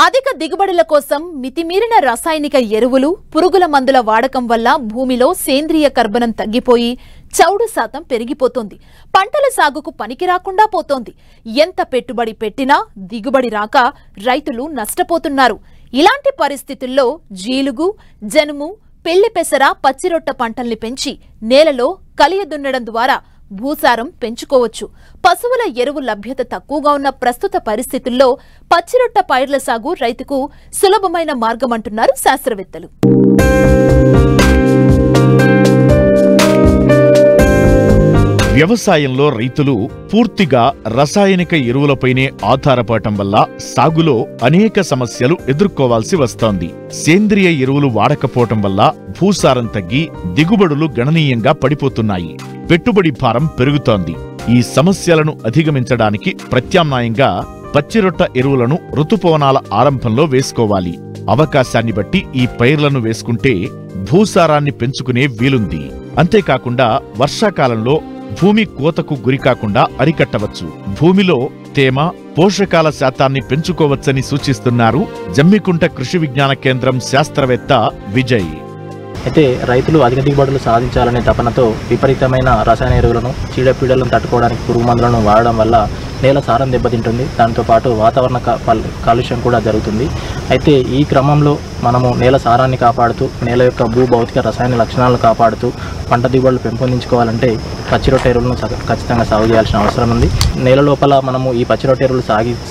అధిక దిగుబడుల కోసం మితిమీరిన రసాయనిక ఎరువులు, పురుగుల మందుల వాడకం వల్ల భూమిలో సేంద్రియ కర్బనం తగ్గిపోయి చౌడు శాతం పెరిగిపోతోంది. పంటల సాగుకు పనికిరాకుండా పోతోంది. ఎంత పెట్టుబడి పెట్టినా దిగుబడి రాక రైతులు నష్టపోతున్నారు. ఇలాంటి పరిస్థితుల్లో జీలుగు, జనుము, పెళ్లి పెసర, పచ్చిరొట్ట పంటల్ని పెంచి నేలలో కలియ దున్నడం ద్వారా భూసారం పెంచుకోవచ్చు. పశువుల ఎరువు లభ్యత తక్కువగా ఉన్న ప్రస్తుత పరిస్థితుల్లో పచ్చిరొట్ట పైర్ల సాగు రైతుకు సులభమైన మార్గమంటున్నారు శాస్త్రవేత్తలు. వ్యవసాయంలో రైతులు పూర్తిగా రసాయనిక ఎరువులపైనే ఆధారపడటం వల్ల సాగులో అనేక సమస్యలు ఎదుర్కోవాల్సి వస్తోంది. సేంద్రియ ఎరువులు వాడకపోవటం వల్ల భూసారం తగ్గి దిగుబడులు గణనీయంగా పడిపోతున్నాయి. పెట్టుబడి భారం పెరుగుతోంది. ఈ సమస్యలను అధిగమించడానికి ప్రత్యామ్నాయంగా పచ్చిరొట్ట ఎరువులను ఋతుపవనాల ఆరంభంలో వేసుకోవాలి. అవకాశాన్ని బట్టి ఈ పైర్లను వేసుకుంటే భూసారాన్ని పెంచుకునే వీలుంది. అంతేకాకుండా వర్షాకాలంలో భూమి కోతకు గురికాకుండా అరికట్టవచ్చు. భూమిలో తేమ, పోషకాల శాతాన్ని పెంచుకోవచ్చని సూచిస్తున్నారు జమ్మికుంట కృషి విజ్ఞాన కేంద్రం శాస్త్రవేత్త విజయ్. అయితే రైతులు అధిక దిగుబడులు సాధించాలనే తపనతో విపరీతమైన రసాయన ఎరువులను, చీడపీడలను తట్టుకోవడానికి పురుగు మందులను వాడడం వల్ల నేల సారం దెబ్బతింటుంది. దాంతోపాటు వాతావరణ కాలుష్యం కూడా జరుగుతుంది. అయితే ఈ క్రమంలో మనము నేల సారాన్ని కాపాడుతూ, నేల యొక్క భూభౌతిక రసాయన లక్షణాలను కాపాడుతూ పంట దిగుబడులు పెంపొందించుకోవాలంటే పచ్చిరొట్ట ఎరువులను ఖచ్చితంగా సాగు చేయాల్సిన అవసరం ఉంది. నేల లోపల మనము ఈ పచ్చిరొట్ట ఎరువులు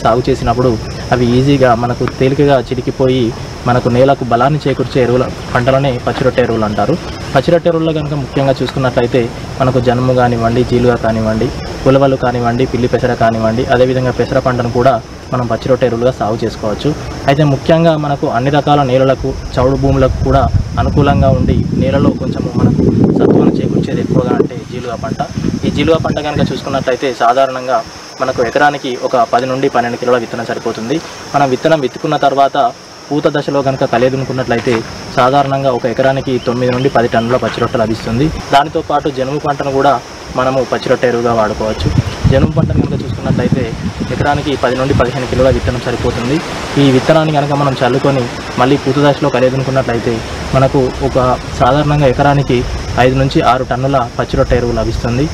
సాగు చేసినప్పుడు అవి ఈజీగా మనకు తేలికగా చిరికిపోయి మనకు నేలకు బలాన్ని చేకూర్చే ఎరువుల పంటలనే పచ్చిరొట్ట ఎరువులు అంటారు. పచ్చిరొట్ట ఎరువుల్లో కనుక ముఖ్యంగా చూసుకున్నట్లయితే మనకు జనుము కానివ్వండి, జీలుగా కానివ్వండి, ఉలవలు కానివ్వండి, పిల్లి పెసర కానివ్వండి, అదేవిధంగా పెసర పంటను కూడా మనం పచ్చిరొట్ట ఎరువులుగా సాగు చేసుకోవచ్చు. అయితే ముఖ్యంగా మనకు అన్ని రకాల నేలలకు, చౌడు భూములకు కూడా అనుకూలంగా ఉండి నేలలో కొంచెము మనకు సత్తువను చేకూర్చేది ఎక్కువగా అంటే జీలుగా పంట. ఈ జీలుగా పంట కనుక చూసుకున్నట్లయితే సాధారణంగా మనకు ఎకరానికి ఒక 10 నుండి 12 కిలోల విత్తనం సరిపోతుంది. మనం విత్తనం విత్తుకున్న తర్వాత పూత దశలో కనుక కలియదునుకున్నట్లయితే సాధారణంగా ఒక ఎకరానికి 9 నుండి 10 టన్నుల పచ్చిరొట్ట లభిస్తుంది. దానితో పాటు జనుము పంటను కూడా మనము పచ్చిరొట్ట ఎరువుగా వాడుకోవచ్చు. జనుము పంటను కనుక చూసుకున్నట్లయితే ఎకరానికి 10 నుండి 15 కిలోల విత్తనం సరిపోతుంది. ఈ విత్తనాన్ని కనుక మనం చల్లుకొని మళ్ళీ పూత దశలో కలియదునుకున్నట్లయితే మనకు ఒక సాధారణంగా ఎకరానికి 5 నుంచి 6 టన్నుల పచ్చిరొట్ట ఎరువు లభిస్తుంది.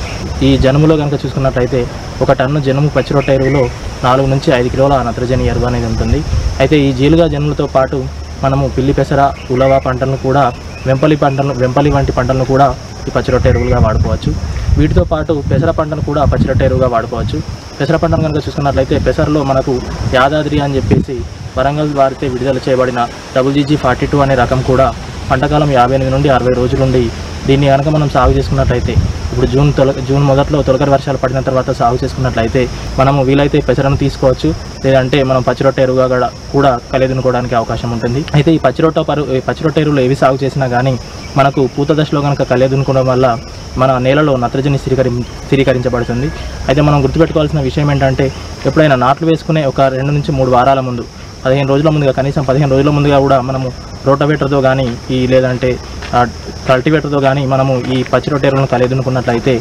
ఈ జనుములో కనుక చూసుకున్నట్లయితే 1 టన్ను జనుము పచ్చిరొట్ట ఎరువులో 4 నుంచి 5 కిలోల నత్రజని ఎరువు అనేది ఉంటుంది. అయితే ఈ జీలుగా జనుములతో పాటు మనము పిల్లి పెసర, ఉలవ పంటలను కూడా, వెంపలి వంటి పంటలను కూడా ఈ పచ్చిరొట్ట ఎరువులుగా వాడుకోవచ్చు. వీటితో పాటు పెసర పంటను కూడా పచ్చిరొట్ట ఎరువుగా వాడుకోవచ్చు. పెసర పంటను కనుక చూసుకున్నట్లయితే పెసరలో మనకు యాదాద్రి అని చెప్పేసి వరంగల్ వారితే విడుదల చేయబడిన WGG42 అనే రకం కూడా పంటకాలం 58 నుండి 60 రోజులుండి దీన్ని కనుక మనం సాగు చేసుకున్నట్లయితే ఇప్పుడు జూన్ మొదట్లో తొలకరి వర్షాలు పడిన తర్వాత సాగు చేసుకున్నట్లయితే మనము వీలైతే పెసరను తీసుకోవచ్చు, లేదంటే మనం పచ్చిరొట్ట ఎరువుగా కూడా కలియదునుకోవడానికి అవకాశం ఉంటుంది. అయితే ఈ పచ్చిరొట్ట ఎరువులు ఏవి సాగు చేసినా కానీ మనకు పూత దశలో కనుక కలియదునుకోవడం వల్ల మన నేలలో నత్రజని స్థిరీకరించబడుతుంది. అయితే మనం గుర్తుపెట్టుకోవాల్సిన విషయం ఏంటంటే ఎప్పుడైనా నాట్లు వేసుకునే ఒక 2 నుంచి 3 వారాల ముందు, 15 రోజుల ముందుగా, కనీసం 15 రోజుల ముందుగా కూడా మనము రోటవేటర్తో కానీ లేదంటే కల్టివేటర్తో కానీ మనము ఈ పచ్చిరొట్ట ఎరువులను కలియదునుకున్నట్లయితే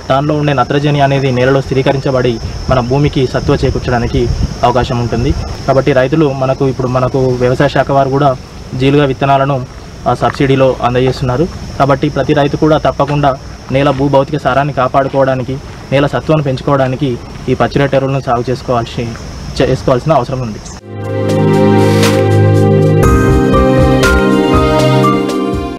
దానిలో ఉండే నత్రజని అనేది నేలలో స్థిరీకరించబడి మన భూమికి సత్తువ చేకూర్చడానికి అవకాశం ఉంటుంది. కాబట్టి రైతులు మనకు వ్యవసాయ శాఖ వారు కూడా జీలుగా విత్తనాలను సబ్సిడీలో అందజేస్తున్నారు. కాబట్టి ప్రతి రైతు కూడా తప్పకుండా నేల భూభౌతిక సారాన్ని కాపాడుకోవడానికి, నేల సత్తువను పెంచుకోవడానికి ఈ పచ్చిరొట్ట ఎరువులను సాగు చేసుకోవాల్సిన అవసరం ఉంది.